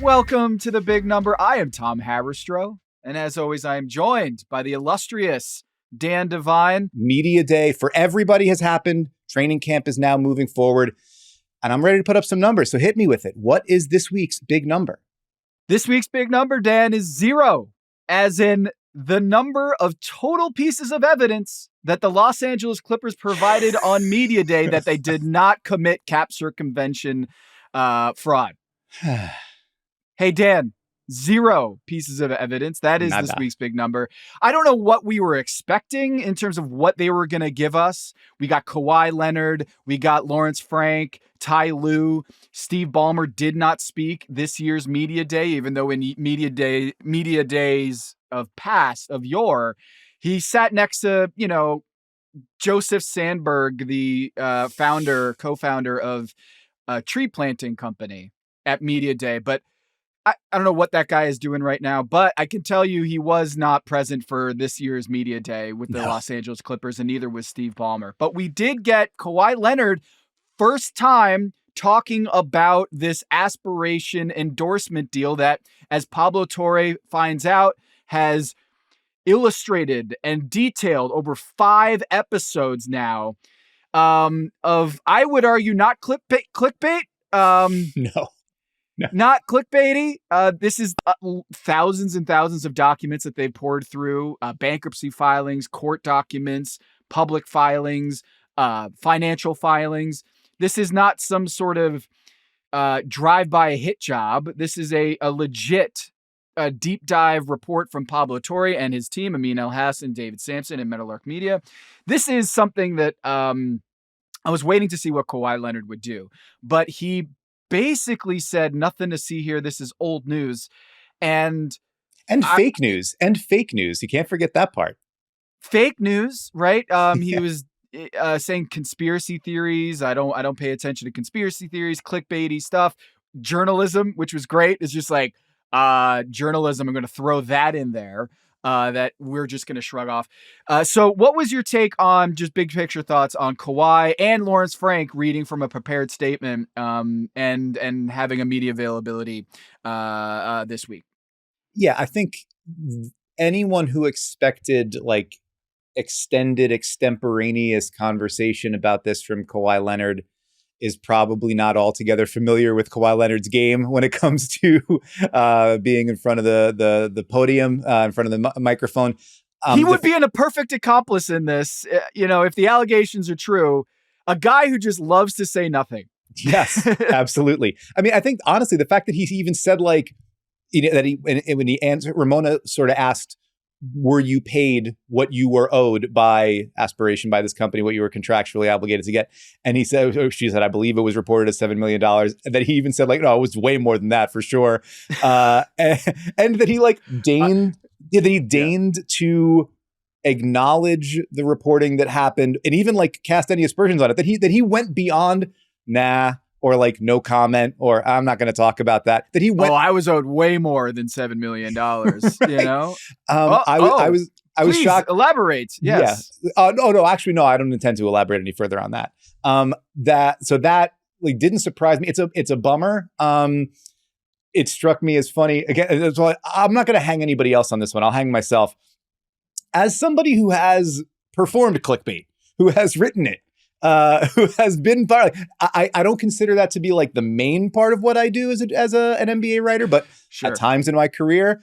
Welcome to the big number. I am Tom Haberstroh, and as always, I am joined by the illustrious Dan Devine. Media day for everybody has happened. Training camp is now moving forward, and I'm ready to put up some numbers. So hit me with it. What is this week's big number? This week's big number, Dan, is 0, as in the number of total pieces of evidence that the Los Angeles Clippers provided on media day that they did not commit cap circumvention fraud. Hey, Dan, 0 pieces of evidence. That is this week's big number. I don't know what we were expecting in terms of what they were going to give us. We got Kawhi Leonard. We got Lawrence Frank, Ty Lue. Steve Ballmer did not speak this year's media day, even though in media days of yore, he sat next to, Joseph Sandberg, the co-founder of a tree planting company at media day. But I don't know what that guy is doing right now, but I can tell you he was not present for this year's media day with the Los Angeles Clippers, and neither was Steve Ballmer. But we did get Kawhi Leonard first time talking about this aspiration endorsement deal that, as Pablo Torre finds out, has illustrated and detailed over 5 episodes now of, I would argue, not clickbait. No. Not clickbaity. This is thousands and thousands of documents that they've poured through, bankruptcy filings, court documents, public filings, financial filings. This is not some sort of drive-by hit job. This is a legit deep dive report from Pablo Torre and his team, Amin El-Hassan, David Sampson, and Meadowlark Media. This is something that I was waiting to see what Kawhi Leonard would do, but he basically said nothing to see here. This is old news. And fake news. You can't forget that part. Fake news, right? He was saying conspiracy theories. I don't pay attention to conspiracy theories, clickbaity stuff. Journalism, which was great, is just like journalism. I'm going to throw that in there. That we're just going to shrug off. So what was your take on just big picture thoughts on Kawhi and Lawrence Frank reading from a prepared statement and having a media availability this week? Yeah, I think anyone who expected like extended extemporaneous conversation about this from Kawhi Leonard is probably not altogether familiar with Kawhi Leonard's game when it comes to being in front of the podium, in front of the microphone. He would be a perfect accomplice in this, if the allegations are true. A guy who just loves to say nothing. Yes, absolutely. I mean, I think honestly, the fact that he even said that when he answered, Ramona sort of asked, were you paid what you were owed by aspiration by this company, what you were contractually obligated to get? And she said, I believe it was reported as $7 million. And that he even said no, it was way more than that for sure. And that he deigned to acknowledge the reporting that happened and even cast any aspersions on it, that he went beyond or no comment, or I'm not going to talk about that. That he went. I was owed way more than $7 million. Right. I was shocked. Elaborate. Yes. Yeah. No. Actually, no. I don't intend to elaborate any further on that. That didn't surprise me. It's a bummer. It struck me as funny. Again, I'm not going to hang anybody else on this one. I'll hang myself. As somebody who has performed clickbait, who has written it, who has been part. I don't consider that to be the main part of what I do as an NBA writer, but sure. At times in my career,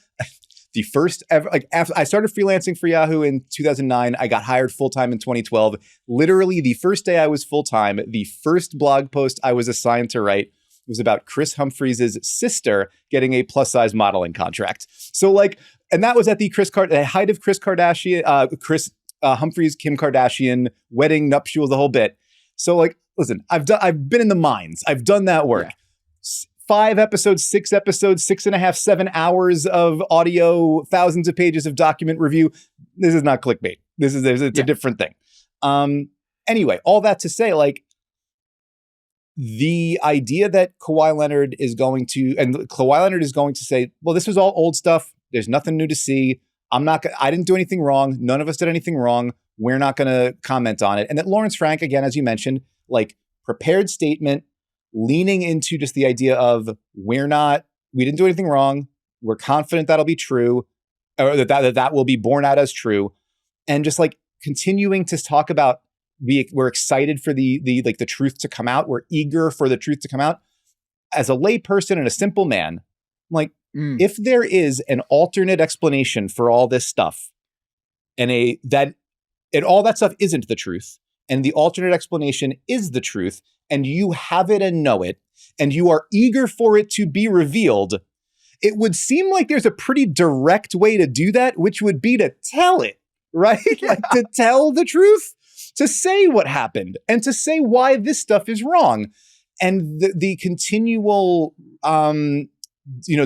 the first ever, after I started freelancing for Yahoo in 2009, I got hired full-time in 2012. Literally the first day I was full-time, the first blog post I was assigned to write was about Chris Humphries' sister getting a plus-size modeling contract. So and that was at the height of Chris Kardashian, Humphries, Kim Kardashian, wedding, nuptials, the whole bit. So listen, I've been in the mines. I've done that work. Yeah. 5 episodes, 6 episodes, 6.5, 7 hours of audio, thousands of pages of document review. This is not clickbait. It's a different thing. Anyway, all that to say, the idea that Kawhi Leonard is going to say, well, this was all old stuff. There's nothing new to see. I didn't do anything wrong. None of us did anything wrong. We're not going to comment on it. And that Lawrence Frank, again, as you mentioned, prepared statement, leaning into just the idea of we didn't do anything wrong. We're confident that'll be true, or that will be borne out as true. And just like continuing to talk about, we're excited for the truth to come out. We're eager for the truth to come out. As a lay person and a simple man, I'm like, if there is an alternate explanation for all this stuff, and all that stuff isn't the truth, and the alternate explanation is the truth, and you have it and know it, and you are eager for it to be revealed, it would seem like there's a pretty direct way to do that, which would be to tell it, right? Like to tell the truth, to say what happened, and to say why this stuff is wrong. And the continual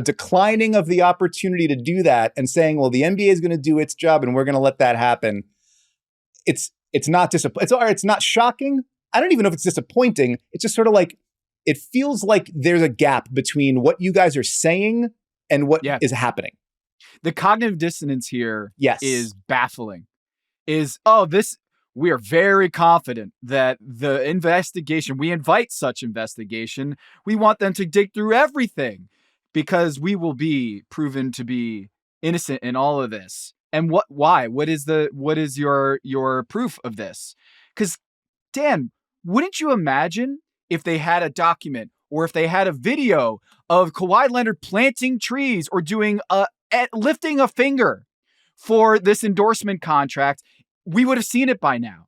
declining of the opportunity to do that and saying, well, the NBA is going to do its job and we're going to let that happen. It's not it's not shocking. I don't even know if it's disappointing. It's just sort of like, it feels like there's a gap between what you guys are saying and what is happening. The cognitive dissonance here is baffling. We are very confident that the investigation, we invite such investigation. We want them to dig through everything because we will be proven to be innocent in all of this. And why? What is your proof of this? Because Dan, wouldn't you imagine if they had a document or if they had a video of Kawhi Leonard planting trees or doing lifting a finger for this endorsement contract? We would have seen it by now,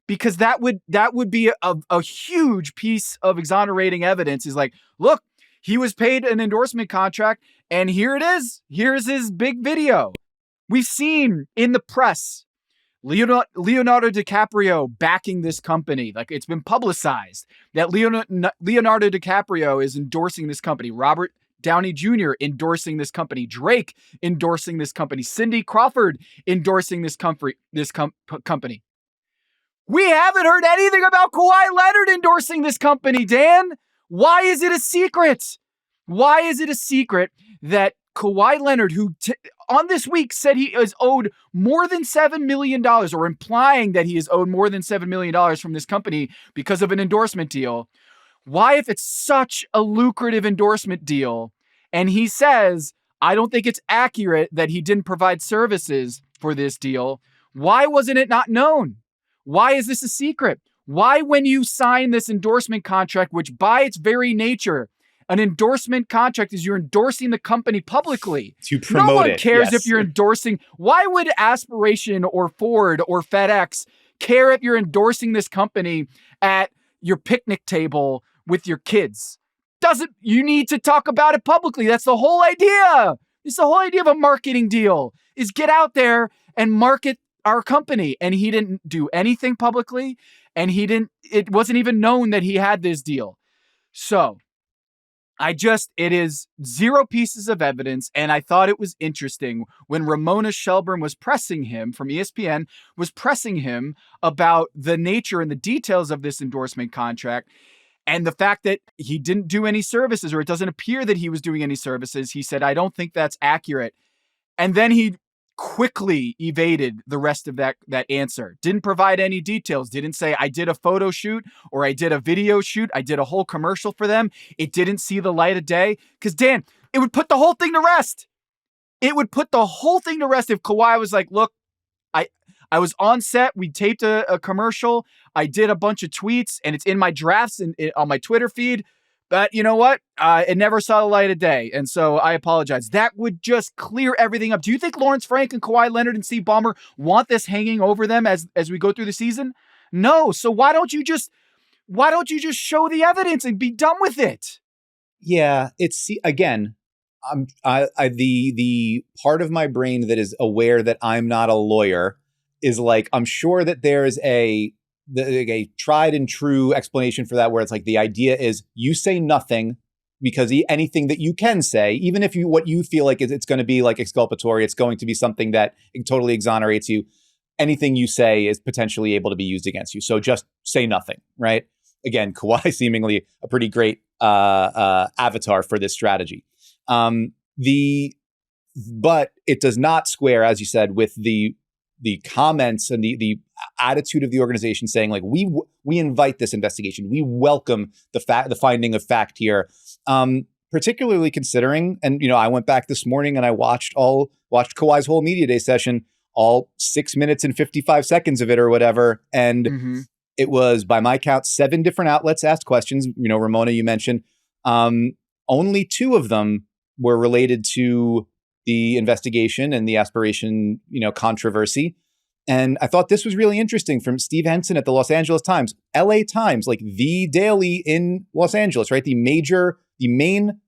because that would be a huge piece of exonerating evidence. Is like, look, he was paid an endorsement contract, and here it is. Here's his big video. We've seen in the press Leonardo DiCaprio backing this company. Like, it's been publicized that Leonardo DiCaprio is endorsing this company. Robert Downey Jr. endorsing this company. Drake endorsing this company. Cindy Crawford endorsing this company. We haven't heard anything about Kawhi Leonard endorsing this company, Dan. Why is it a secret? Why is it a secret that Kawhi Leonard, who on this week said he is owed more than $7 million, or implying that he is owed more than $7 million from this company because of an endorsement deal? Why, if it's such a lucrative endorsement deal, and he says, I don't think it's accurate that he didn't provide services for this deal, why wasn't it not known? Why is this a secret? Why, when you sign this endorsement contract, which by its very nature, an endorsement contract is you're endorsing the company publicly. To promote it. No one cares if you're endorsing. Why would Aspiration or Ford or FedEx care if you're endorsing this company at your picnic table with your kids? You need to talk about it publicly. That's the whole idea. It's the whole idea of a marketing deal, is get out there and market our company. And he didn't do anything publicly, and it wasn't even known that he had this deal. So it is zero pieces of evidence. And I thought it was interesting when Ramona Shelburne was pressing him from ESPN, was pressing him about the nature and the details of this endorsement contract. And the fact that he didn't do any services, or it doesn't appear that he was doing any services, he said, I don't think that's accurate. And then he quickly evaded the rest of that answer. Didn't provide any details. Didn't say, I did a photo shoot or I did a video shoot. I did a whole commercial for them. It didn't see the light of day. Because, Dan, it would put the whole thing to rest. It would put the whole thing to rest if Kawhi was like, look, I was on set. We taped a commercial. I did a bunch of tweets, and it's in my drafts and on my Twitter feed. But you know what? It never saw the light of day. And so I apologize. That would just clear everything up. Do you think Lawrence Frank and Kawhi Leonard and Steve Ballmer want this hanging over them as we go through the season? No. So why don't you just show the evidence and be done with it? Yeah, again, the part of my brain that is aware that I'm not a lawyer is like, I'm sure that there's a tried and true explanation for that, where it's like the idea is you say nothing, because anything that you can say, even if what you feel like it's going to be like exculpatory, it's going to be something that totally exonerates you. Anything you say is potentially able to be used against you. So just say nothing, right? Again, Kawhi seemingly a pretty great avatar for this strategy. But it does not square, as you said, with the the comments and the attitude of the organization saying like, we invite this investigation. We welcome the finding of fact here. Particularly considering, and I went back this morning and I watched Kawhi's whole media day session, all 6 minutes and 55 seconds of it or whatever. And it was, by my count, 7 different outlets asked questions. Ramona, you mentioned, only 2 of them were related to the investigation and the aspiration, controversy. And I thought this was really interesting from Steve Henson at the Los Angeles Times, LA Times, like the daily in Los Angeles, right? The main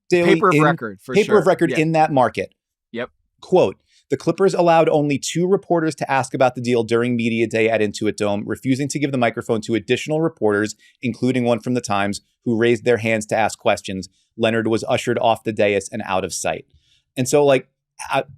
daily paper of record, for paper sure. of record in that market. Yep. Quote, the Clippers allowed only 2 reporters to ask about the deal during media day at Intuit Dome, refusing to give the microphone to additional reporters, including one from the Times, who raised their hands to ask questions. Leonard was ushered off the dais and out of sight. And so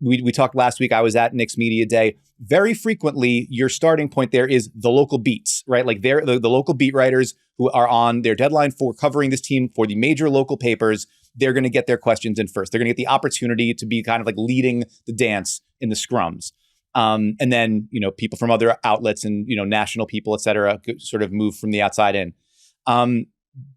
we talked last week, I was at Knicks Media Day. Very frequently, your starting point there is the local beats, right? Like they're the local beat writers who are on their deadline for covering this team for the major local papers. They're going to get their questions in first. They're going to get the opportunity to be kind of like leading the dance in the scrums. And then, people from other outlets and, national people, et cetera, sort of move from the outside in.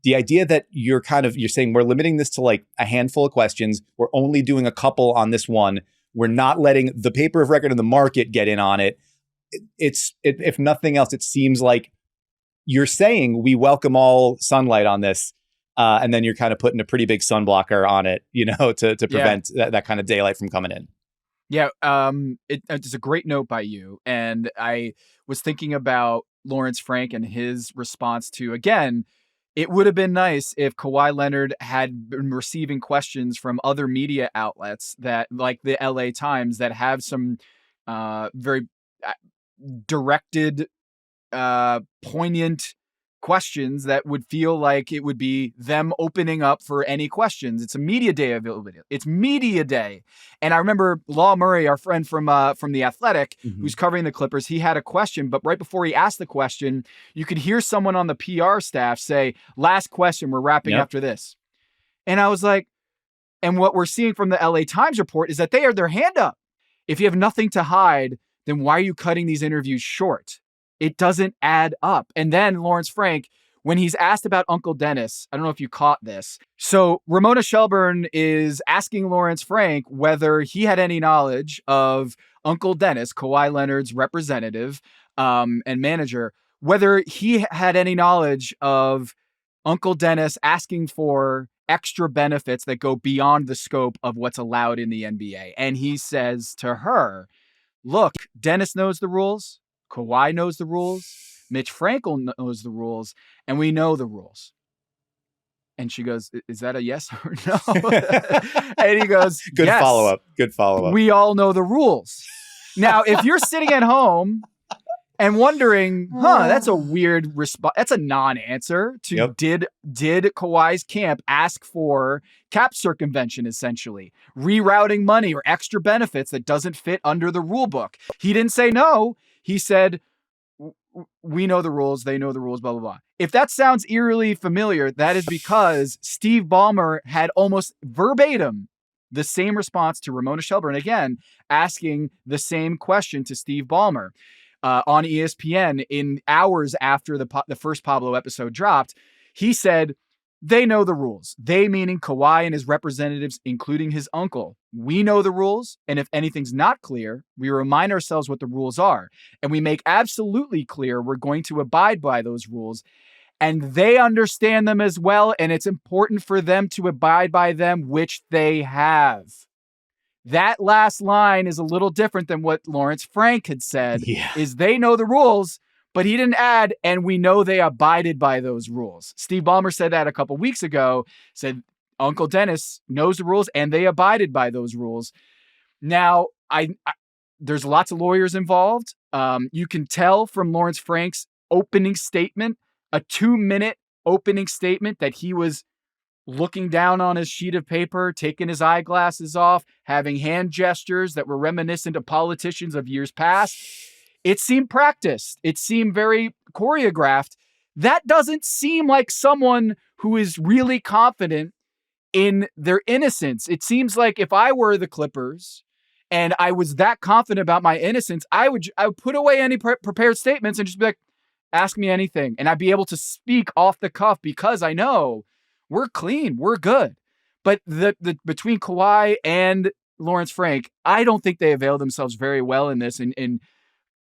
The idea that you're saying we're limiting this to like a handful of questions. We're only doing a couple on this one. We're not letting the paper of record in the market get in on it. If nothing else, it seems like you're saying we welcome all sunlight on this. And then you're kind of putting a pretty big sun blocker on it, to prevent that kind of daylight from coming in. Yeah. It's a great note by you. And I was thinking about Lawrence Frank and his response to, again, it would have been nice if Kawhi Leonard had been receiving questions from other media outlets that, like the LA Times, that have some very directed, poignant questions that would feel like it would be them opening up for any questions. It's a media day availability. It's media day. And I remember Law Murray, our friend from The Athletic, who's covering the Clippers, he had a question, but right before he asked the question, you could hear someone on the PR staff say, last question, we're wrapping after this. And I was like, and what we're seeing from the LA Times report is that they have their hand up. If you have nothing to hide, then why are you cutting these interviews short? It doesn't add up. And then Lawrence Frank, when he's asked about Uncle Dennis, I don't know if you caught this. So Ramona Shelburne is asking Lawrence Frank whether he had any knowledge of Uncle Dennis, Kawhi Leonard's representative and manager, whether he had any knowledge of Uncle Dennis asking for extra benefits that go beyond the scope of what's allowed in the NBA. And he says to her, look, Dennis knows the rules. Kawhi knows the rules. Mitch Frankel knows the rules. And we know the rules. And she goes, is that a yes or no? And he goes, Good yes, follow-up. Good follow-up. We all know the rules. Now, if you're sitting at home and wondering, that's a weird response. That's a non-answer to did Kawhi's camp ask for cap circumvention, essentially rerouting money or extra benefits that doesn't fit under the rule book. He didn't say no. He said, we know the rules. They know the rules, blah, blah, blah. If that sounds eerily familiar, that is because Steve Ballmer had almost verbatim the same response to Ramona Shelburne, again, asking the same question to Steve Ballmer on ESPN in hours after the first Pablo episode dropped. He said, they know the rules. They meaning Kawhi and his representatives, including his uncle. We know the rules, and if anything's not clear, we remind ourselves what the rules are, and we make absolutely clear we're going to abide by those rules, and they understand them as well, and it's important for them to abide by them, which they have. That last line is a little different than what Lawrence Frank had said, is they know the rules, but he didn't add, and we know they abided by those rules. Steve Ballmer said that a couple weeks ago, said Uncle Dennis knows the rules, and they abided by those rules. Now, there's lots of lawyers involved. You can tell from Lawrence Frank's opening statement, a 2-minute opening statement, that he was looking down on his sheet of paper, taking his eyeglasses off, having hand gestures that were reminiscent of politicians of years past. It seemed practiced. It seemed very choreographed. That doesn't seem like someone who is really confident in their innocence. It seems like if I were the Clippers and I was that confident about my innocence, I would put away any prepared statements and just be like, ask me anything. And I'd be able to speak off the cuff because I know we're clean, we're good. But the between Kawhi and Lawrence Frank, I don't think they avail themselves very well in this in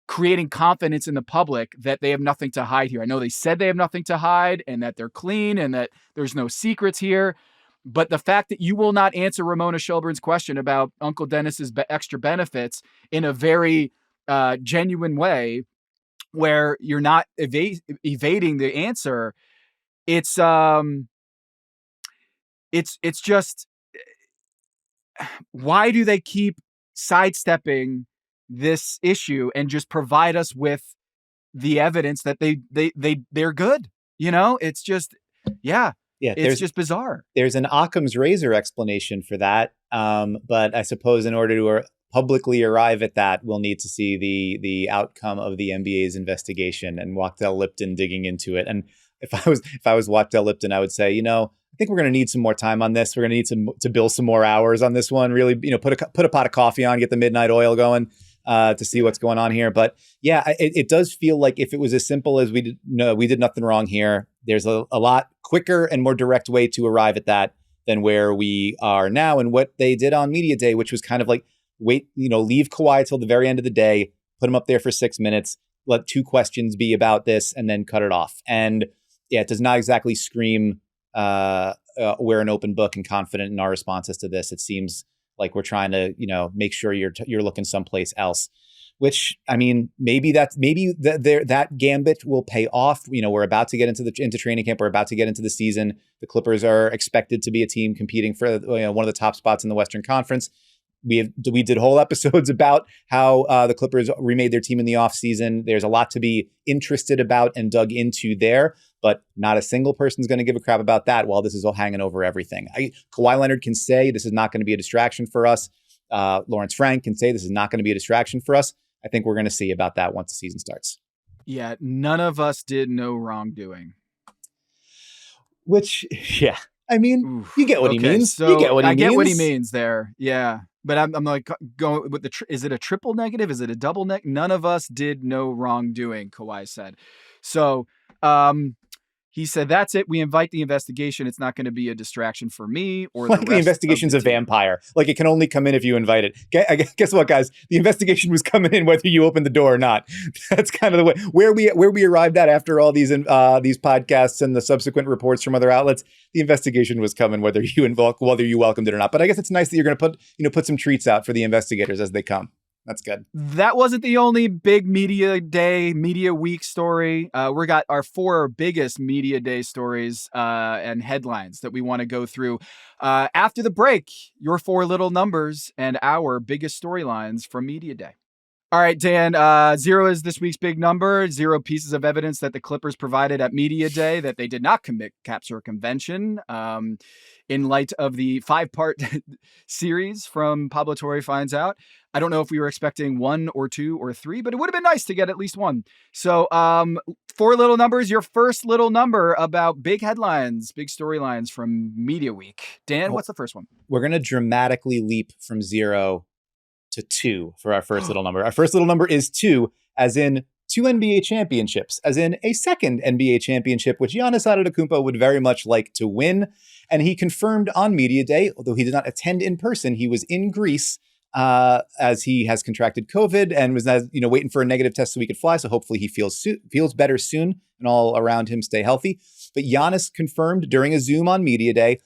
creating confidence in the public that they have nothing to hide here. I know they said they have nothing to hide and that they're clean and that there's no secrets here. But the fact that you will not answer Ramona Shelburne's question about Uncle Dennis's extra benefits in a very genuine way, where you're not evading the answer, it's just, why do they keep sidestepping this issue and just provide us with the evidence that they're good? You know, it's just, it's just bizarre. There's an Occam's razor explanation for that. But I suppose in order to publicly arrive at that, we'll need to see the outcome of the NBA's investigation and Wachtell Lipton digging into it. And if I was Wachtell Lipton, I would say, I think we're going to need some more time on this. We're going to need to bill some more hours on this one. Really, put a pot of coffee on, get the midnight oil going to see what's going on here. But yeah, it does feel like if it was as simple as we did nothing wrong here, there's a lot quicker and more direct way to arrive at that than where we are now. And what they did on Media Day, which was kind of like, leave Kawhi till the very end of the day, put him up there for 6 minutes, let 2 questions be about this, and then cut it off. And yeah, it does not exactly scream we're an open book and confident in our responses to this. It seems like we're trying to, make sure you're looking someplace else. Which, I mean, maybe that gambit will pay off. We're about to get into training camp. We're about to get into the season. The Clippers are expected to be a team competing for one of the top spots in the Western Conference. We did whole episodes about how the Clippers remade their team in the offseason. There's a lot to be interested about and dug into there, but not a single person's going to give a crap about that while this is all hanging over everything. Kawhi Leonard can say this is not going to be a distraction for us. Lawrence Frank can say this is not going to be a distraction for us. I think we're going to see about that once the season starts. Yeah, none of us did no wrongdoing. Which, yeah, I mean, you get what he means. So I get what he means there. Yeah. But I'm like going with is it a triple negative? Is it a double negative? None of us did no wrongdoing, Kawhi said. So he said, that's it. We invite the investigation. It's not going to be a distraction for me or the rest the investigation's of the a vampire. Like, it can only come in if you invite it. Guess what, guys? The investigation was coming in whether you opened the door or not. That's kind of the way where we arrived at after all these podcasts and the subsequent reports from other outlets. The investigation was coming whether you welcomed it or not. But I guess it's nice that you're going to put some treats out for the investigators as they come. That's good. That wasn't the only big media week story. We got our 4 biggest media day stories and headlines that we want to go through. After the break, your 4 little numbers and our biggest storylines from media day. All right, Dan, 0 is this week's big number. 0 pieces of evidence that the Clippers provided at Media Day that they did not commit cap circumvention in light of the 5-part series from Pablo Torre Finds Out. I don't know if we were expecting 1 or 2 or 3, but it would have been nice to get at least 1. So 4 little numbers, your first little number about big headlines, big storylines from Media Week. Dan, what's the first one? We're going to dramatically leap from 0 to 2 for our first little number. Our first little number is 2, as in 2 NBA championships, as in a second NBA championship, which Giannis Antetokounmpo would very much like to win. And he confirmed on Media Day, although he did not attend in person, he was in Greece as he has contracted COVID and was waiting for a negative test so he could fly. So hopefully he feels better soon and all around him stay healthy. But Giannis confirmed during a Zoom on Media Day,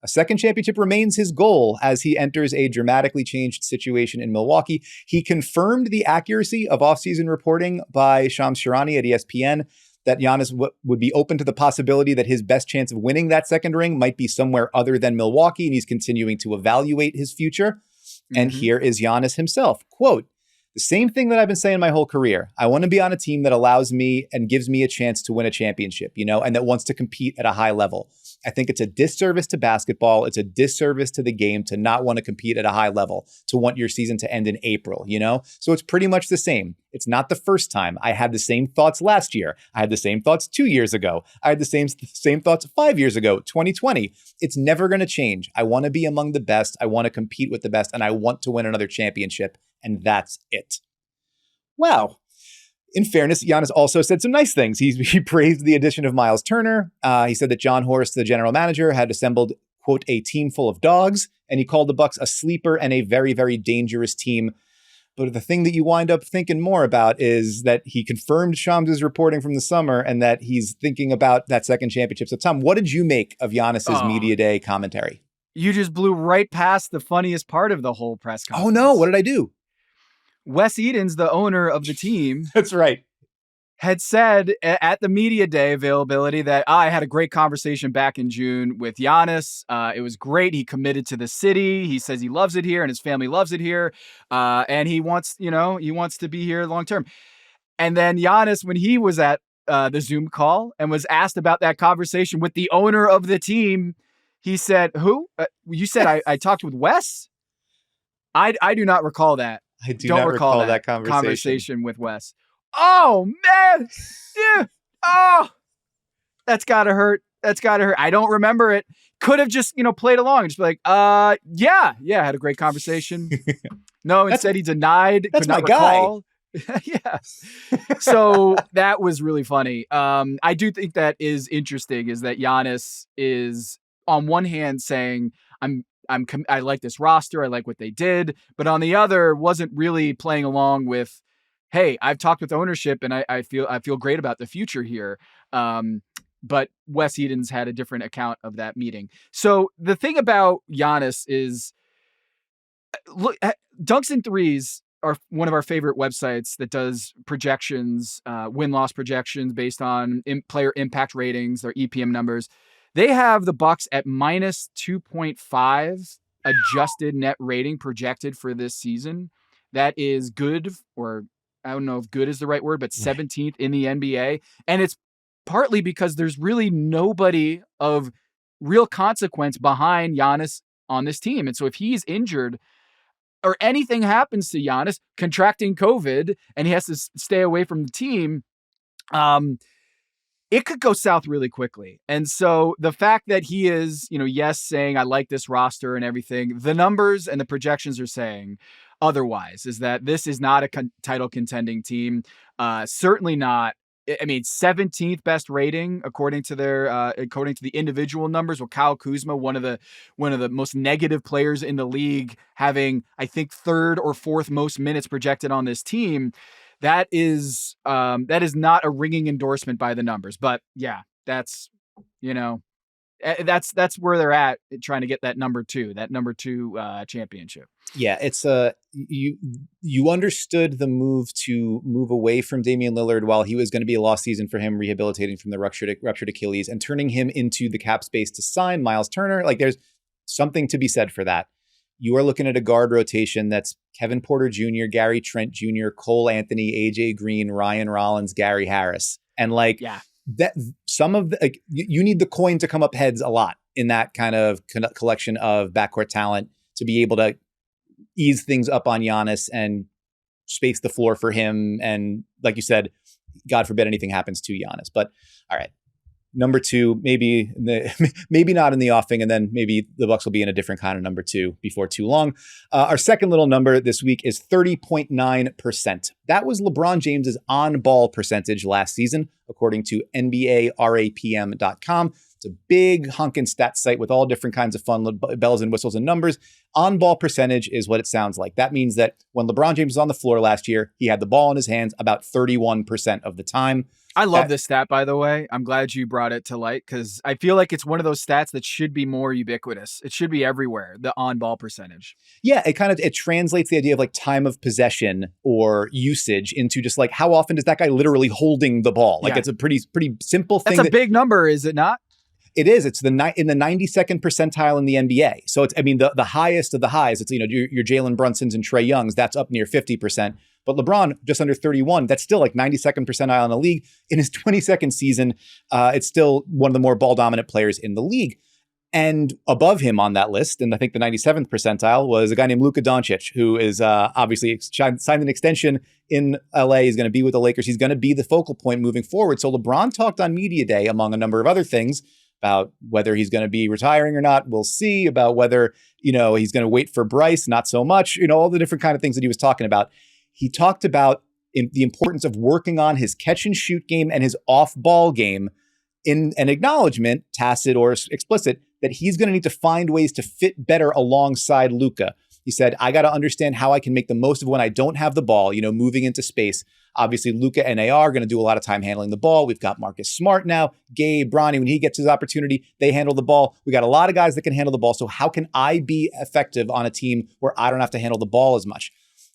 a second championship remains his goal as he enters a dramatically changed situation in Milwaukee. He confirmed the accuracy of offseason reporting by Shams Charania at ESPN that Giannis would be open to the possibility that his best chance of winning that second ring might be somewhere other than Milwaukee, and he's continuing to evaluate his future. And here is Giannis himself. Quote, The same thing that I've been saying my whole career. I want to be on a team that allows me and gives me a chance to win a championship, and that wants to compete at a high level. I think it's a disservice to basketball. It's a disservice to the game to not want to compete at a high level, to want your season to end in April, So it's pretty much the same. It's not the first time. I had the same thoughts last year. I had the same thoughts 2 years ago. I had the same thoughts 5 years ago, 2020. It's never going to change. I want to be among the best. I want to compete with the best, and I want to win another championship. And that's it. Wow. In fairness, Giannis also said some nice things. He praised the addition of Miles Turner. He said that John Horst, the general manager, had assembled, quote, a team full of dogs, and he called the Bucks a sleeper and a very, very dangerous team. But the thing that you wind up thinking more about is that he confirmed Shams' reporting from the summer and that he's thinking about that second championship. So, Tom, what did you make of Giannis's media day commentary? You just blew right past the funniest part of the whole press conference. Oh, no. What did I do? Wes Edens, the owner of the team, that's right, had said at the media day availability that I had a great conversation back in June with Giannis. It was great. He committed to the city. He says he loves it here and his family loves it here. And he wants to be here long term. And then Giannis, when he was at the Zoom call and was asked about that conversation with the owner of the team, he said, "Who? You said I talked with Wes? I do not recall that. I don't recall that conversation with Wes." Oh, man. Yeah. Oh, that's got to hurt. I don't remember it. Could have just, played along and just be like, yeah, I had a great conversation. No, instead he denied. That's could not my recall. Guy. Yeah. So that was really funny. I do think that is interesting is that Giannis is on one hand saying, I like this roster. I like what they did. But on the other, wasn't really playing along with, hey, I've talked with ownership and I feel great about the future here. But Wes Edens had a different account of that meeting. So the thing about Giannis is, look, Dunks and Threes are one of our favorite websites that does projections, win-loss projections based on player impact ratings, their EPM numbers. They have the Bucks at minus 2.5 adjusted net rating projected for this season. That is good, or I don't know if good is the right word, but 17th in the NBA. And it's partly because there's really nobody of real consequence behind Giannis on this team. And so if he's injured or anything happens to Giannis, contracting COVID, and he has to stay away from the team, it could go south really quickly. And so the fact that he is, yes, saying, I like this roster and everything, the numbers and the projections are saying otherwise, is that this is not a title contending team. Certainly not. 17th best rating according to the individual numbers. Well, Kyle Kuzma, one of the most negative players in the league, having, I think, third or fourth most minutes projected on this team. That is not a ringing endorsement by the numbers, but yeah, that's where they're at, trying to get that number two championship. Yeah, it's you understood the move away from Damian Lillard while he was going to be a lost season for him, rehabilitating from the ruptured Achilles and turning him into the cap space to sign Miles Turner. Like, there's something to be said for that. You are looking at a guard rotation that's Kevin Porter Jr., Gary Trent Jr., Cole Anthony, AJ Green, Ryan Rollins, Gary Harris. And that some of the, you need the coin to come up heads a lot in that kind of collection of backcourt talent to be able to ease things up on Giannis and space the floor for him. And like you said, God forbid anything happens to Giannis. But all right. Number two, maybe not in the offing, and then maybe the Bucks will be in a different kind of number two before too long. Our second little number this week is 30.9%. That was LeBron James's on-ball percentage last season, according to NBARAPM.com. It's a big honkin' stat site with all different kinds of fun bells and whistles and numbers. On-ball percentage is what it sounds like. That means that when LeBron James was on the floor last year, he had the ball in his hands about 31% of the time. I love this stat, by the way. I'm glad you brought it to light because I feel like it's one of those stats that should be more ubiquitous. It should be everywhere, the on-ball percentage. Yeah, it translates the idea of like time of possession or usage into just like how often is that guy literally holding the ball? Like, it's a pretty simple thing. That's a big number, is it not? It is. It's in the 92nd percentile in the NBA. So it's, the highest of the highs. It's, your Jalen Brunsons and Trae Youngs. That's up near 50%. But LeBron, just under 31, that's still like 92nd percentile in the league. In his 22nd season, it's still one of the more ball-dominant players in the league. And above him on that list, and I think the 97th percentile, was a guy named Luka Doncic, who is obviously signed an extension in LA. He's going to be with the Lakers. He's going to be the focal point moving forward. So LeBron talked on Media Day, among a number of other things, about whether he's going to be retiring or not. We'll see. About whether, he's going to wait for Bryce, not so much, all the different kind of things that he was talking about. He talked about the importance of working on his catch and shoot game and his off-ball game in an acknowledgement, tacit or explicit, that he's going to need to find ways to fit better alongside Luka. He said, I got to understand how I can make the most of when I don't have the ball, moving into space. Obviously, Luka and AR are going to do a lot of time handling the ball. We've got Marcus Smart now, Gabe, Bronny, when he gets his opportunity, they handle the ball. We got a lot of guys that can handle the ball. So how can I be effective on a team where I don't have to handle the ball as much?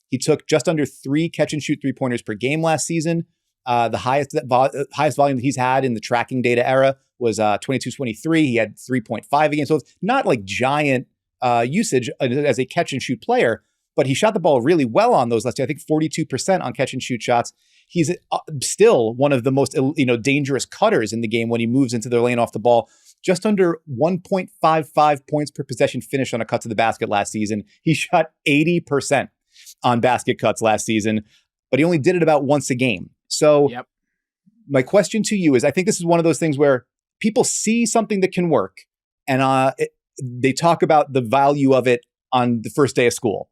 He took just under 3 catch and shoot 3-pointers per game last season. The highest volume that he's had in the tracking data era was 22-23. He had 3.5 a game. So it's not like giant usage as a catch and shoot player, but he shot the ball really well on those last year. I think 42% on catch and shoot shots. He's still one of the most dangerous cutters in the game when he moves into their lane off the ball. Just under 1.55 points per possession finished on a cut to the basket last season. He shot 80% on basket cuts last season, but he only did it about once a game. So My question to you is, I think this is one of those things where people see something that can work and they talk about the value of it on the first day of school.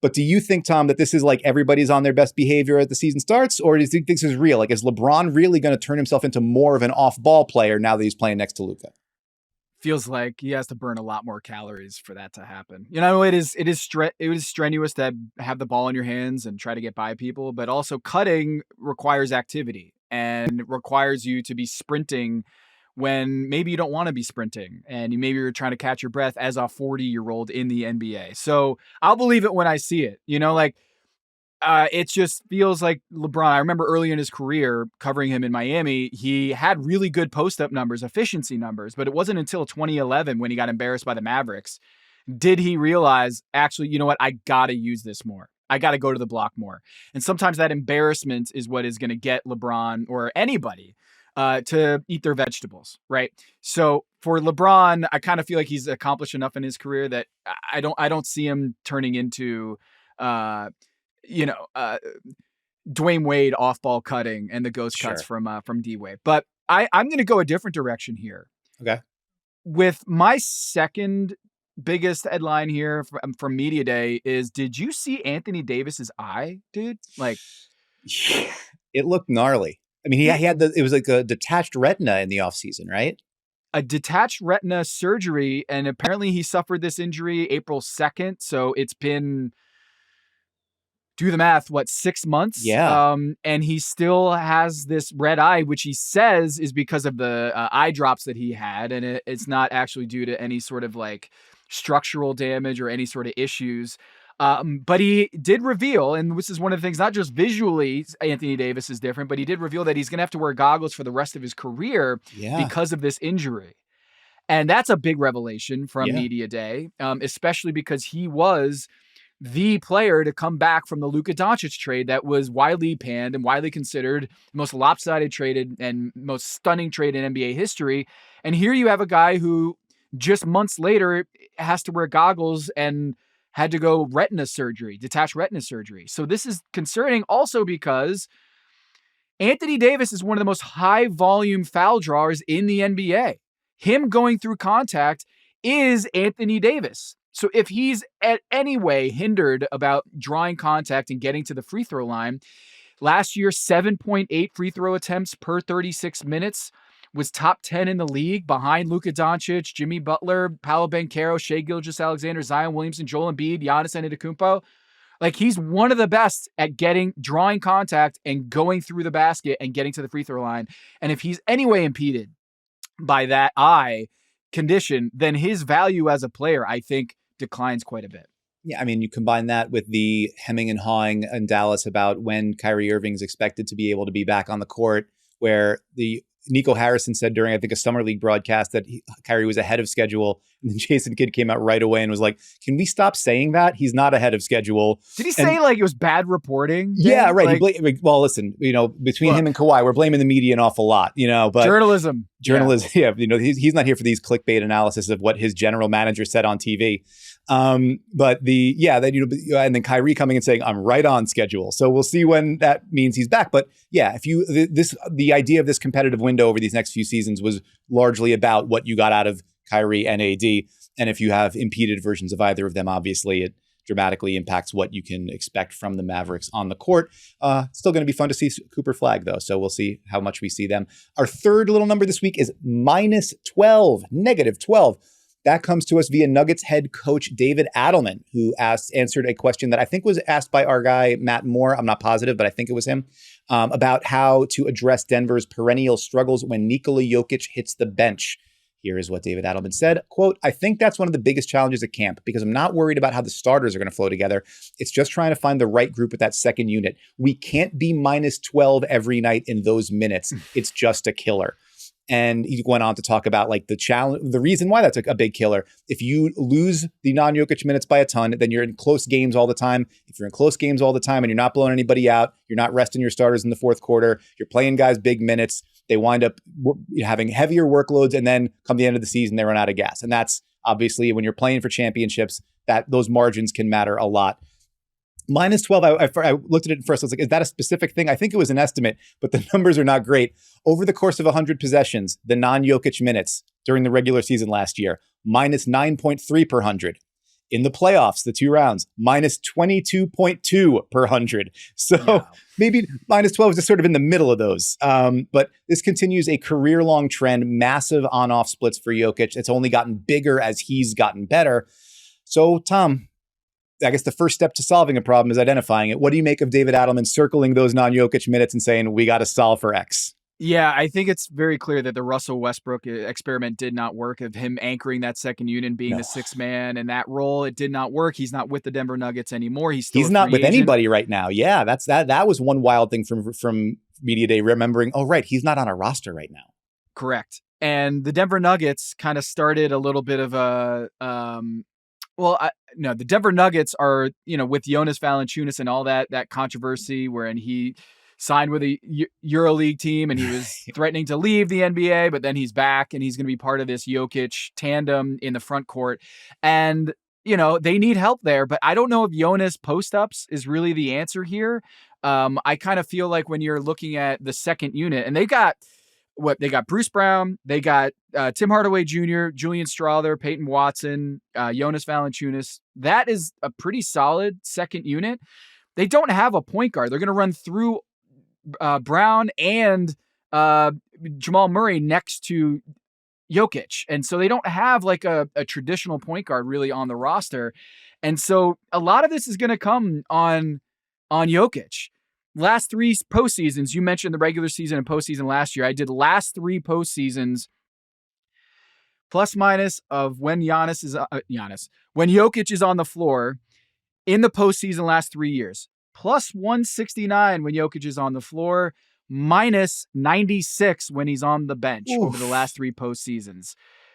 But do you think, Tom, that this is like everybody's on their best behavior at the season starts? Or do you think this is real? Like, is LeBron really going to turn himself into more of an off-ball player now that he's playing next to Luka? Feels like he has to burn a lot more calories for that to happen. It is strenuous to have the ball in your hands and try to get by people, but also cutting requires activity and requires you to be sprinting when maybe you don't want to be sprinting and maybe you're trying to catch your breath as a 40-year-old in the NBA. So I'll believe it when I see it. It just feels like LeBron. I remember early in his career covering him in Miami, he had really good post-up numbers, efficiency numbers, but it wasn't until 2011 when he got embarrassed by the Mavericks did he realize, actually, you know what, I got to use this more. I got to go to the block more. And sometimes that embarrassment is what is going to get LeBron or anybody to eat their vegetables, right? So for LeBron, I kind of feel like he's accomplished enough in his career that I don't see him turning into Dwayne Wade off-ball cutting and the ghost cuts from D-Wade. But I'm going to go a different direction here. Okay. With my second biggest headline here from Media Day is, did you see Anthony Davis's eye, dude? Like, it looked gnarly. I mean, he had it was like a detached retina in the offseason, right? A detached retina surgery, and apparently he suffered this injury April 2nd. So it's been, do the math, 6 months? Yeah. And he still has this red eye, which he says is because of the eye drops that he had. And it's not actually due to any sort of like structural damage or any sort of issues. But he did reveal, and this is one of the things, not just visually Anthony Davis is different, but he did reveal that he's going to have to wear goggles for the rest of his career because of this injury. And that's a big revelation from Media Day, especially because he was the player to come back from the Luka Doncic trade that was widely panned and widely considered the most lopsided trade and most stunning trade in NBA history. And here you have a guy who just months later has to wear goggles and had to go detached retina surgery. So this is concerning also because Anthony Davis is one of the most high volume foul drawers in the NBA. Him going through contact is Anthony Davis. So if he's at any way hindered about drawing contact and getting to the free throw line, last year, 7.8 free throw attempts per 36 minutes, was top 10 in the league behind Luka Doncic, Jimmy Butler, Paolo Banchero, Shai Gilgeous-Alexander, Zion Williamson, Joel Embiid, Giannis Antetokounmpo. Like, he's one of the best at drawing contact and going through the basket and getting to the free throw line. And if he's anyway impeded by that eye condition, then his value as a player, I think, declines quite a bit. Yeah, I mean, you combine that with the hemming and hawing in Dallas about when Kyrie Irving is expected to be able to be back on the court, where the Nico Harrison said during, I think, a Summer League broadcast that Kyrie was ahead of schedule. And then Jason Kidd came out right away and was like, can we stop saying that? He's not ahead of schedule. Did he say like it was bad reporting? Yeah, Dan? right. Like, Well, listen, between him and Kawhi, we're blaming the media an awful lot, but journalism. Yeah, he's not here for these clickbait analysis of what his general manager said on TV. And then Kyrie coming and saying, I'm right on schedule. So we'll see when that means he's back. But yeah, the idea of this competitive window over these next few seasons was largely about what you got out of Kyrie and AD. And if you have impeded versions of either of them, obviously it dramatically impacts what you can expect from the Mavericks on the court. Still going to be fun to see Cooper Flag, though. So we'll see how much we see them. Our third little number this week is -12, -12. That comes to us via Nuggets head coach David Adelman, who answered a question that I think was asked by our guy, Matt Moore. I'm not positive, but I think it was him, about how to address Denver's perennial struggles when Nikola Jokic hits the bench. Here is what David Adelman said, quote, I think that's one of the biggest challenges at camp because I'm not worried about how the starters are going to flow together. It's just trying to find the right group with that second unit. We can't be -12 every night in those minutes. It's just a killer. And he went on to talk about like the challenge, the reason why that's a big killer. If you lose the non-Jokic minutes by a ton, then you're in close games all the time. If you're in close games all the time and you're not blowing anybody out, you're not resting your starters in the fourth quarter, you're playing guys big minutes, they wind up having heavier workloads, and then come the end of the season, they run out of gas. And that's obviously when you're playing for championships, that those margins can matter a lot. -12, I looked at it first. I was like, is that a specific thing? I think it was an estimate, but the numbers are not great. Over the course of 100 possessions, the non-Jokic minutes during the regular season last year, -9.3 per 100. In the playoffs, the 2 rounds, -22.2 per 100. So maybe -12 is just sort of in the middle of those. But this continues a career-long trend, massive on-off splits for Jokic. It's only gotten bigger as he's gotten better. So, Tom, I guess the first step to solving a problem is identifying it. What do you make of David Adelman circling those non-Jokic minutes and saying, we got to solve for X? Yeah, I think it's very clear that the Russell Westbrook experiment did not work, of him anchoring that second unit and being the sixth man in that role. It did not work. He's not with the Denver Nuggets anymore. He's not with anybody right now. Yeah, that was one wild thing from Media Day, remembering, oh, right, he's not on a roster right now. Correct. And the Denver Nuggets kind of started a little bit of a the Denver Nuggets are, with Jonas Valanciunas and all that controversy wherein he signed with a EuroLeague team and he was threatening to leave the NBA, but then he's back and he's going to be part of this Jokic tandem in the front court. And, they need help there, but I don't know if Jonas post-ups is really the answer here. I kind of feel like when you're looking at the second unit, and they got Bruce Brown, they got Tim Hardaway Jr., Julian Strawther, Peyton Watson, Jonas Valanciunas. That is a pretty solid second unit. They don't have a point guard. They're going to run through Brown and Jamal Murray next to Jokic. And so they don't have like a traditional point guard really on the roster. And so a lot of this is going to come on Jokic. Last 3 postseasons, you mentioned the regular season and postseason last year. I did last 3 postseasons plus minus of when when Jokic is on the floor in the postseason last 3 years. Plus 169 when Jokic is on the floor, minus 96 when he's on the bench over the last 3 postseasons.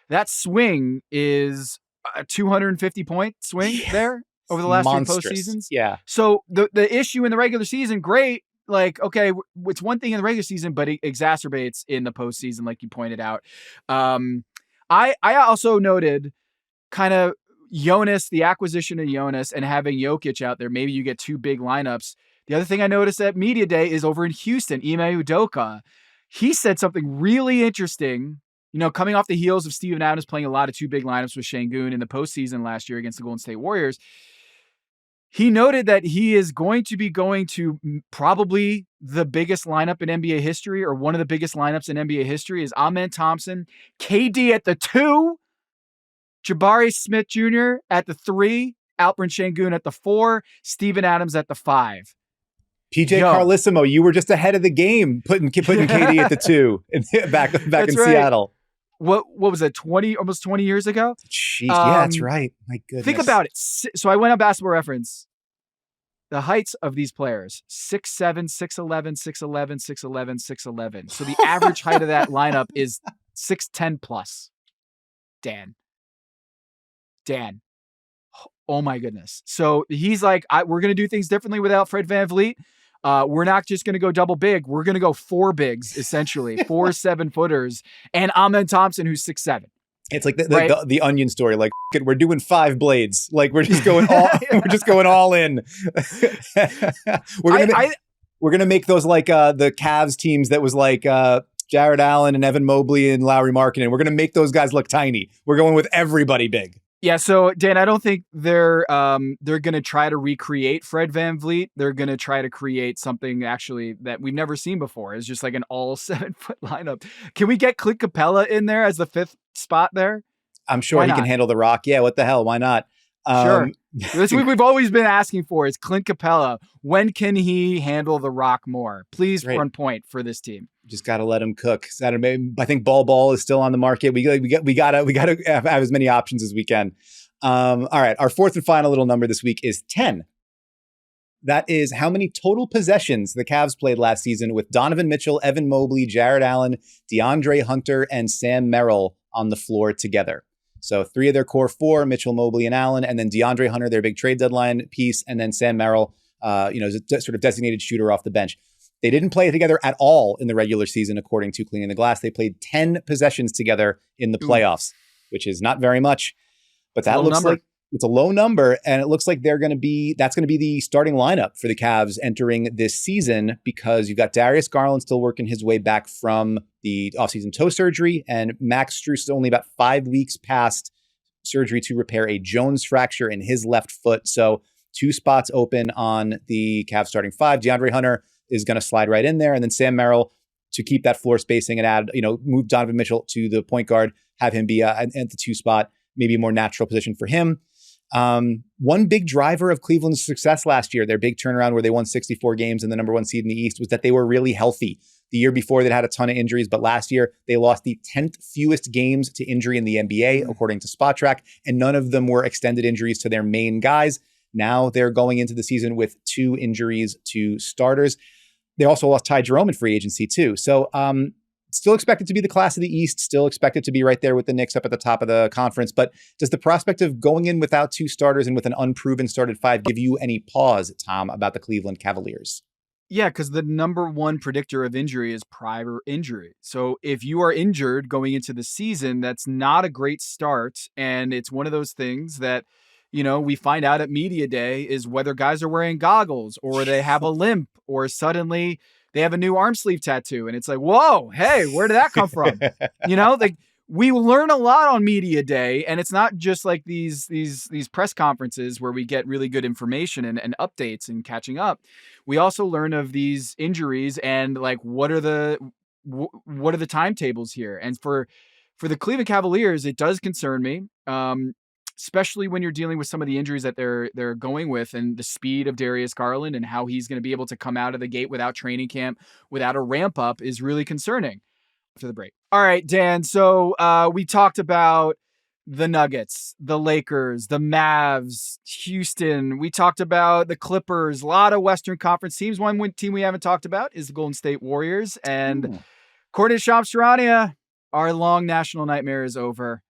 That swing is a 250-point swing there over the last Monstrous. 3 postseasons. Yeah. So the issue in the regular season, great. Like, okay, it's one thing in the regular season, but it exacerbates in the postseason, like you pointed out. I also noted kind of Jonas, the acquisition of Jonas and having Jokic out there. Maybe you get 2 big lineups. The other thing I noticed at Media Day is over in Houston, Ime Udoka. He said something really interesting, coming off the heels of Steven Adams playing a lot of 2 big lineups with Şengün in the postseason last year against the Golden State Warriors. He noted that he is going to be going to probably the biggest lineup in NBA history, or one of the biggest lineups in NBA history, is Amen Thompson, KD at the 2, Jabari Smith Jr. at the 3, Alperen Şengün at the 4, Steven Adams at the 5. PJ Carlissimo, you were just ahead of the game, putting KD at the 2 back in right. Seattle. What was it? Almost 20 years ago? Jeez, yeah, that's right. My goodness. Think about it. So I went on Basketball Reference. the heights of these players, 6'7", 6'11", 6'11", 6'11", 6'11". So the average height of that lineup is 6'10 plus. Dan. Oh my goodness. So he's like, we're going to do things differently without Fred VanVleet. We're not just going to go double big. We're going to go four bigs, essentially. 4 7-footers. And Amen Thompson, who's 6'7". It's like the Onion story. Like, we're doing 5 blades. Like, we're just going all in. We're gonna make those like the Cavs teams that was like Jared Allen and Evan Mobley and Lauri Markkanen. We're gonna make those guys look tiny. We're going with everybody big. Yeah, so Dan, I don't think they're gonna try to recreate Fred VanVleet. They're gonna try to create something actually that we've never seen before. It's just like an all 7-foot lineup. Can we get Clint Capella in there as the 5th spot there? I'm sure he can handle the rock. Yeah, what the hell? Why not? Sure. That's what we've always been asking for is Clint Capella. When can he handle the rock more? Please run point for this team. Just got to let him cook. Saturday, I think Ball is still on the market. We gotta have as many options as we can. All right, our 4th and final little number this week is 10. That is how many total possessions the Cavs played last season with Donovan Mitchell, Evan Mobley, Jared Allen, DeAndre Hunter, and Sam Merrill on the floor together. So 3 of their core 4, Mitchell, Mobley, and Allen, and then DeAndre Hunter, their big trade deadline piece, and then Sam Merrill, is a sort of designated shooter off the bench. They didn't play together at all in the regular season, according to Cleaning the Glass. They played 10 possessions together in the playoffs, which is not very much, but that looks like it's a low number, and it looks like that's going to be the starting lineup for the Cavs entering this season, because you've got Darius Garland still working his way back from the offseason toe surgery, and Max Strus is only about 5 weeks past surgery to repair a Jones fracture in his left foot. So 2 spots open on the Cavs starting 5. DeAndre Hunter is going to slide right in there, and then Sam Merrill to keep that floor spacing and add, move Donovan Mitchell to the point guard, have him be at the 2 spot, maybe a more natural position for him. One big driver of Cleveland's success last year, their big turnaround where they won 64 games and the number 1 seed in the East, was that they were really healthy. The year before, they'd had a ton of injuries, but last year they lost the 10th fewest games to injury in the NBA, according to SpotTrack, and none of them were extended injuries to their main guys. Now they're going into the season with 2 injuries to starters. They also lost Ty Jerome in free agency too. So still expected to be the class of the East, still expected to be right there with the Knicks up at the top of the conference. But does the prospect of going in without 2 starters and with an unproven started 5 give you any pause, Tom, about the Cleveland Cavaliers? Yeah, because the number 1 predictor of injury is prior injury. So if you are injured going into the season, that's not a great start. And it's one of those things that, we find out at media day is whether guys are wearing goggles or they have a limp or suddenly they have a new arm sleeve tattoo. And it's like, whoa, hey, where did that come from? We learn a lot on media day, and it's not just like these press conferences where we get really good information and updates and catching up. We also learn of these injuries and like what are the timetables here. And for the Cleveland Cavaliers, it does concern me, especially when you're dealing with some of the injuries that they're going with, and the speed of Darius Garland and how he's going to be able to come out of the gate without training camp, without a ramp up, is really concerning. After the break. All right, Dan. So we talked about the Nuggets, the Lakers, the Mavs, Houston. We talked about the Clippers, a lot of Western Conference teams. One team we haven't talked about is the Golden State Warriors. And according to Shams Charania, our long national nightmare is over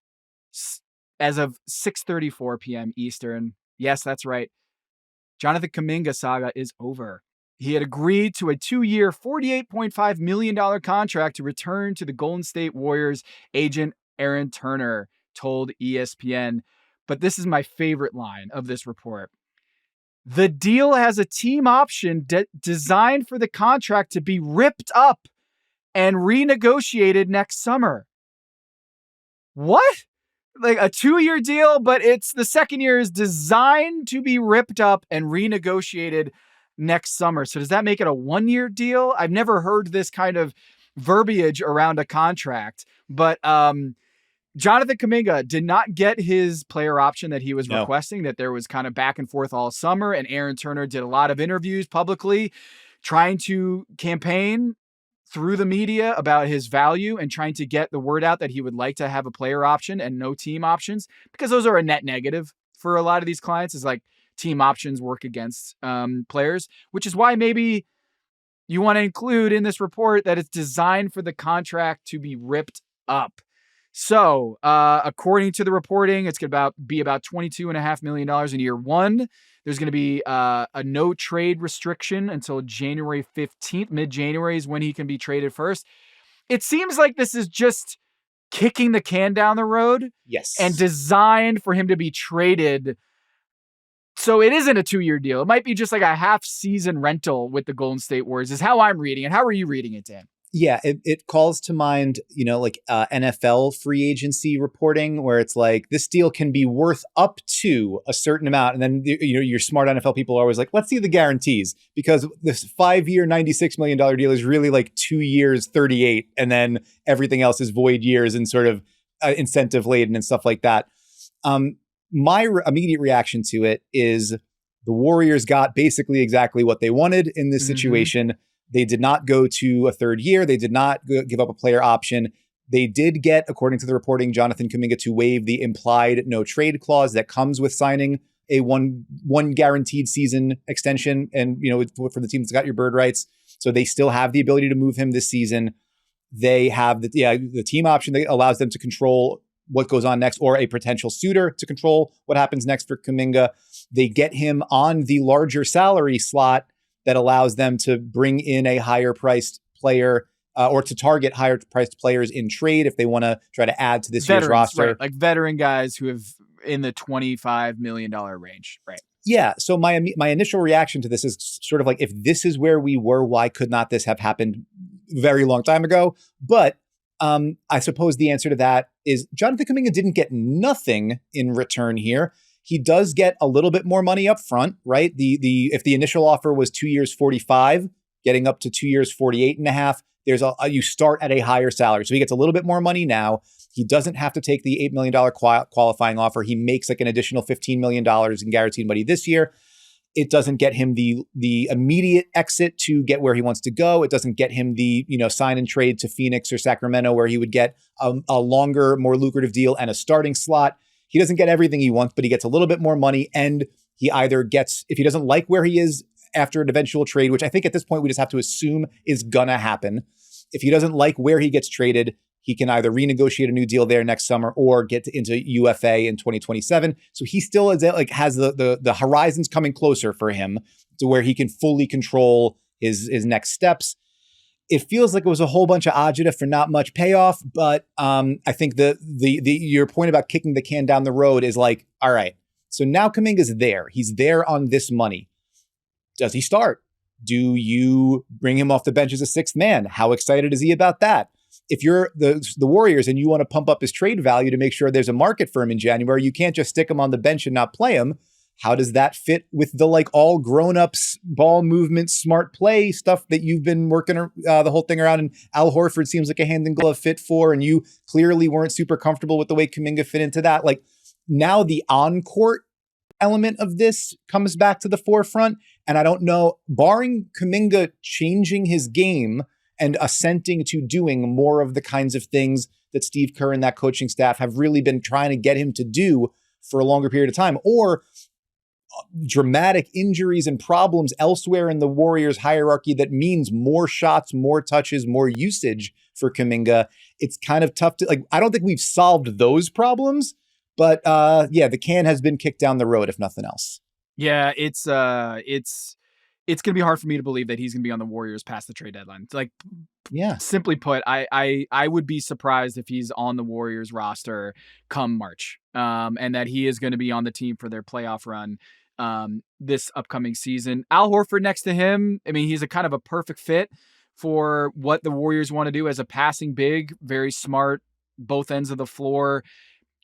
as of 6:34 p.m. Eastern. Yes, that's right. Jonathan Kuminga saga is over. He had agreed to a 2-year, $48.5 million contract to return to the Golden State Warriors. Agent Aaron Turner told ESPN. But this is my favorite line of this report. The deal has a team option designed for the contract to be ripped up and renegotiated next summer. What? Like a 2-year deal, but it's the second year is designed to be ripped up and renegotiated next summer. So does that make it a 1-year deal? I've never heard this kind of verbiage around a contract, but Jonathan Kuminga did not get his player option that he was requesting, that there was kind of back and forth all summer. And Aaron Turner did a lot of interviews publicly trying to campaign through the media about his value and trying to get the word out that he would like to have a player option and no team options, because those are a net negative for a lot of these clients. Is like, team options work against players, which is why maybe you want to include in this report that it's designed for the contract to be ripped up. So, according to the reporting, it's going to be about $22.5 million in year one. There's going to be a no trade restriction until January 15th. Mid-January is when he can be traded first. It seems like this is just kicking the can down the road. Yes. And designed for him to be traded. So it isn't a 2-year deal. It might be just like a half-season rental with the Golden State Warriors is how I'm reading it. How are you reading it, Dan? Yeah, it calls to mind, like NFL free agency reporting where it's like this deal can be worth up to a certain amount. And then, your smart NFL people are always like, let's see the guarantees, because this 5-year, $96 million deal is really like 2 years, 38. And then everything else is void years and sort of incentive laden and stuff like that. My immediate reaction to it is the Warriors got basically exactly what they wanted in this situation. They did not go to a third year. They did not give up a player option. They did get, according to the reporting, Jonathan Kuminga to waive the implied no trade clause that comes with signing a one guaranteed season extension. And, for the team that's got your bird rights. So they still have the ability to move him this season. They have the team option that allows them to control what goes on next, or a potential suitor to control what happens next for Kuminga. They get him on the larger salary slot that allows them to bring in a higher priced player or to target higher priced players in trade if they want to try to add to this year's roster. Right? Like veteran guys who have in the $25 million range. Right. Yeah. So my initial reaction to this is sort of like, if this is where we were, why could not this have happened a very long time ago? But I suppose the answer to that is Jonathan Kuminga didn't get nothing in return here. He does get a little bit more money up front, right? If the initial offer was 2 years, 45, getting up to 2 years, 48.5, you start at a higher salary. So he gets a little bit more money now. He doesn't have to take the $8 million qualifying offer. He makes like an additional $15 million in guaranteed money this year. It doesn't get him the immediate exit to get where he wants to go. It doesn't get him the, sign and trade to Phoenix or Sacramento where he would get a longer, more lucrative deal and a starting slot. He doesn't get everything he wants, but he gets a little bit more money. And he either gets, if he doesn't like where he is after an eventual trade, which I think at this point we just have to assume is gonna happen. If he doesn't like where he gets traded, he can either renegotiate a new deal there next summer or get into UFA in 2027. So he still has the horizons coming closer for him to where he can fully control his next steps. It feels like it was a whole bunch of agita for not much payoff, but I think your point about kicking the can down the road is like, all right, so now Kuminga's there. He's there on this money. Does he start? Do you bring him off the bench as a sixth man? How excited is he about that? If you're the Warriors and you want to pump up his trade value to make sure there's a market for him in January, you can't just stick him on the bench and not play him. How does that fit with the all grown-ups ball movement, smart play stuff that you've been working the whole thing around? And Al Horford seems like a hand in glove fit for, and you clearly weren't super comfortable with the way Kuminga fit into that. Like now the on-court element of this comes back to the forefront. And I don't know, barring Kuminga changing his game and assenting to doing more of the kinds of things that Steve Kerr and that coaching staff have really been trying to get him to do for a longer period of time, or dramatic injuries and problems elsewhere in the Warriors hierarchy that means more shots, more touches, more usage for Kuminga. It's kind of tough to I don't think we've solved those problems, but the can has been kicked down the road, if nothing else. Yeah, it's going to be hard for me to believe that he's going to be on the Warriors past the trade deadline. Simply put, I would be surprised if he's on the Warriors roster come March, and that he is going to be on the team for their playoff run this upcoming season. Al Horford next to him, I mean, he's a kind of a perfect fit for what the Warriors want to do as a passing big, very smart, both ends of the floor,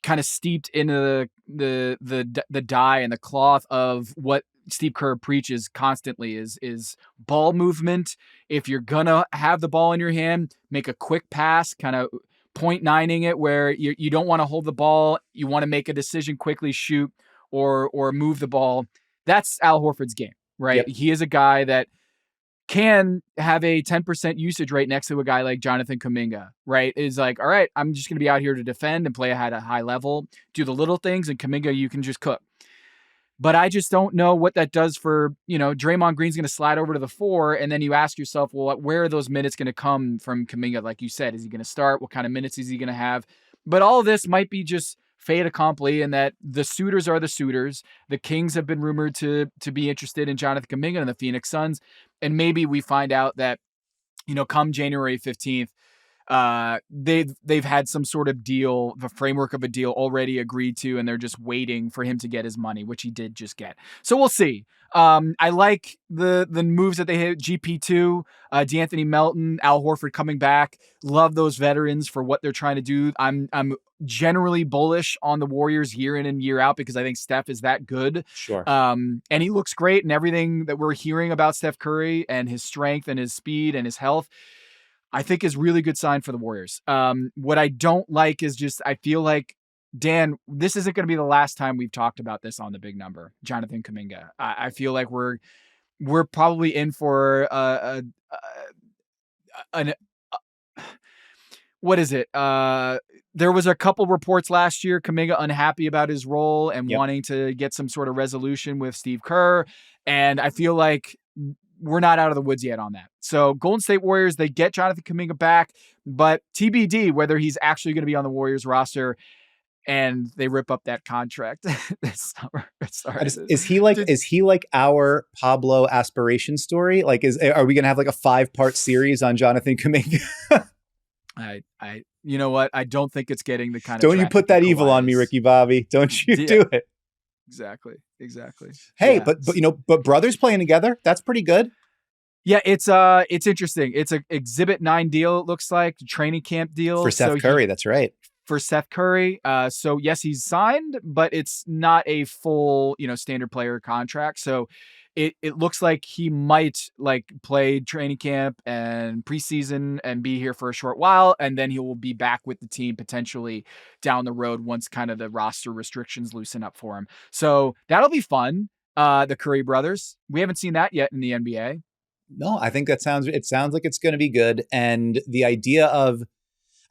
kind of steeped into the dye and the cloth of what Steve Kerr preaches constantly is ball movement. If you're gonna have the ball in your hand, make a quick pass, kind of 0.9ing it where you don't want to hold the ball. You want to make a decision quickly, shoot or move the ball. That's Al Horford's game, right? Yep. He is a guy that can have a 10% usage rate next to a guy like Jonathan Kuminga, right? Is like, all right, I'm just going to be out here to defend and play at a high level, do the little things, and Kuminga, you can just cook. But I just don't know what that does for, Draymond Green's going to slide over to the 4. And then you ask yourself, well, where are those minutes going to come from Kuminga? Like you said, is he going to start? What kind of minutes is he going to have? But all of this might be just fait accompli, and that the suitors are the suitors. The Kings have been rumored to be interested in Jonathan Kuminga and the Phoenix Suns. And maybe we find out that, come January 15th, they've had some sort of deal, the framework of a deal already agreed to, and they're just waiting for him to get his money, which he did just get. So we'll see. I like the moves that they hit. GP2, D'Anthony Melton, Al Horford coming back. Love those veterans for what they're trying to do. I'm generally bullish on the Warriors year in and year out because I think Steph is that good. Sure. And he looks great, and everything that we're hearing about Steph Curry and his strength and his speed and his health, I think is really good sign for the Warriors. What I don't like is just, I feel like, Dan, this isn't going to be the last time we've talked about this on the Big Number, Jonathan Kuminga. I feel like we're probably in for what is it? There was a couple reports last year, Kuminga unhappy about his role and wanting to get some sort of resolution with Steve Kerr. And I feel like we're not out of the woods yet on that. So Golden State Warriors, they get Jonathan Kuminga back, but TBD whether he's actually going to be on the Warriors roster, and they rip up that contract this summer. Is he like our Pablo aspiration story? Like, are we going to have like a 5-part series on Jonathan Kuminga? You know what? I don't think it's getting the kind of. Don't you put that evil on me, Ricky Bobby? Don't you do it? Exactly. Hey, yeah. but brothers playing together, that's pretty good. Yeah, it's interesting. It's a Exhibit 9 deal, it looks like, training camp deal. For Seth Curry, that's right. For Seth Curry. So yes, he's signed, but it's not a full, standard player contract. So it looks like he might like play training camp and preseason and be here for a short while. And then he will be back with the team potentially down the road once kind of the roster restrictions loosen up for him. So that'll be fun. The Curry brothers, we haven't seen that yet in the NBA. No, I think it sounds like it's going to be good. And the idea of,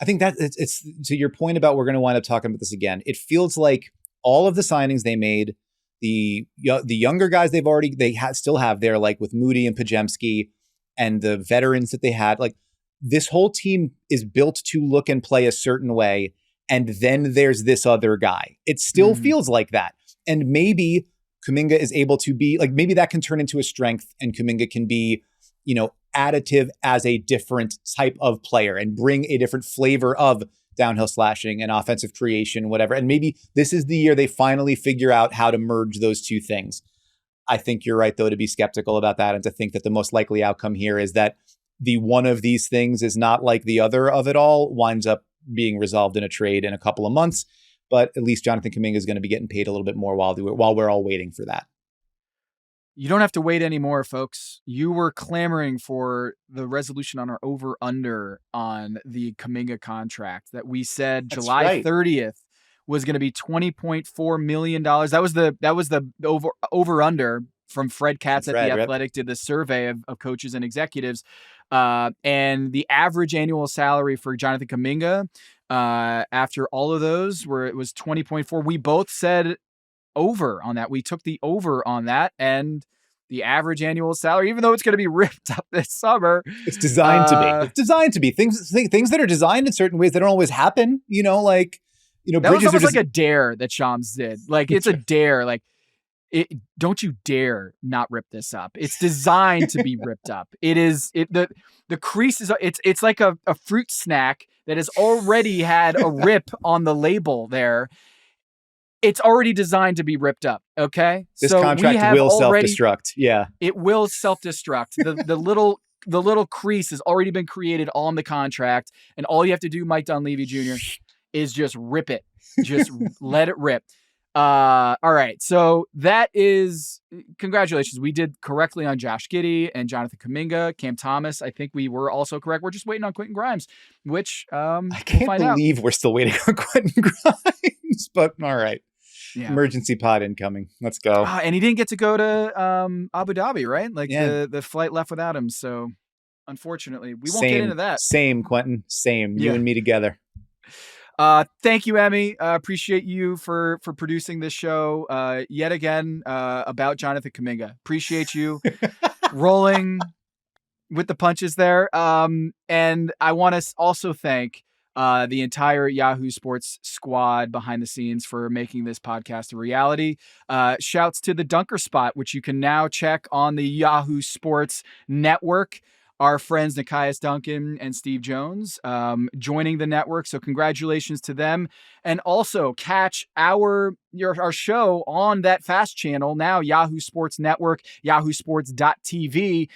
I think that it's to your point about, we're going to wind up talking about this again. It feels like all of the signings they made, the younger guys still have there, like with Moody and Podziemski, and the veterans that they had, like this whole team is built to look and play a certain way. And then there's this other guy. It still feels like that. And maybe Kuminga is able to be like, maybe that can turn into a strength, and Kuminga can be, additive as a different type of player and bring a different flavor of downhill slashing and offensive creation, whatever. And maybe this is the year they finally figure out how to merge those two things. I think you're right, though, to be skeptical about that and to think that the most likely outcome here is that the one of these things is not like the other of it all, winds up being resolved in a trade in a couple of months. But at least Jonathan Kuminga is going to be getting paid a little bit more while we're all waiting for that. You don't have to wait anymore, folks. You were clamoring for the resolution on our over-under on the Kuminga contract that we said July 30th was going to be $20.4 million. That was the over-under from Fred Katz at The Athletic, did the survey of coaches and executives. And the average annual salary for Jonathan Kuminga after all of those, where it was 20.4, we both said over on that. We took the over on that, and the average annual salary, even though it's going to be ripped up this summer, it's designed to be. It's designed to be. Things that are designed in certain ways, they don't always happen. That was almost like a dare that Shams did. Like, it's a dare. Like, don't you dare not rip this up. It's designed to be ripped up. The crease is, it's like a fruit snack that has already had a rip on the label there. It's already designed to be ripped up. Okay. This contract will self-destruct. Yeah. It will self-destruct. The little crease has already been created on the contract. And all you have to do, Mike Dunleavy Jr., is just rip it. Just let it rip. All right. So that is, congratulations. We did correctly on Josh Giddey and Jonathan Kuminga. Cam Thomas, I think we were also correct. We're just waiting on Quentin Grimes, which I can't believe we're still waiting on Quentin Grimes, but all right. Yeah. Emergency pod incoming. Let's go. And he didn't get to go to Abu Dhabi, right? Like the flight left without him. So unfortunately, we won't get into that. Same, Quentin. Same. You and me together. Thank you, Emmy. Appreciate you for producing this show yet again about Jonathan Kuminga. Appreciate you rolling with the punches there. And I want to also thank the entire Yahoo Sports squad behind the scenes for making this podcast a reality. Shouts to the Dunker Spot, which you can now check on the Yahoo Sports network. Our friends Nikias Duncan and Steve Jones joining the network. So congratulations to them. And also catch our show on that FAST channel now, Yahoo Sports Network, yahoosports.tv.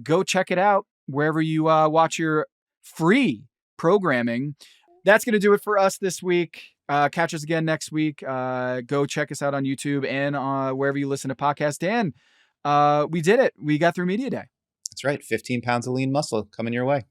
Go check it out wherever you watch your free programming. That's going to do it for us this week. Catch us again next week. Go check us out on YouTube and wherever you listen to podcasts. Dan, we did it. We got through Media Day. That's right. 15 pounds of lean muscle coming your way.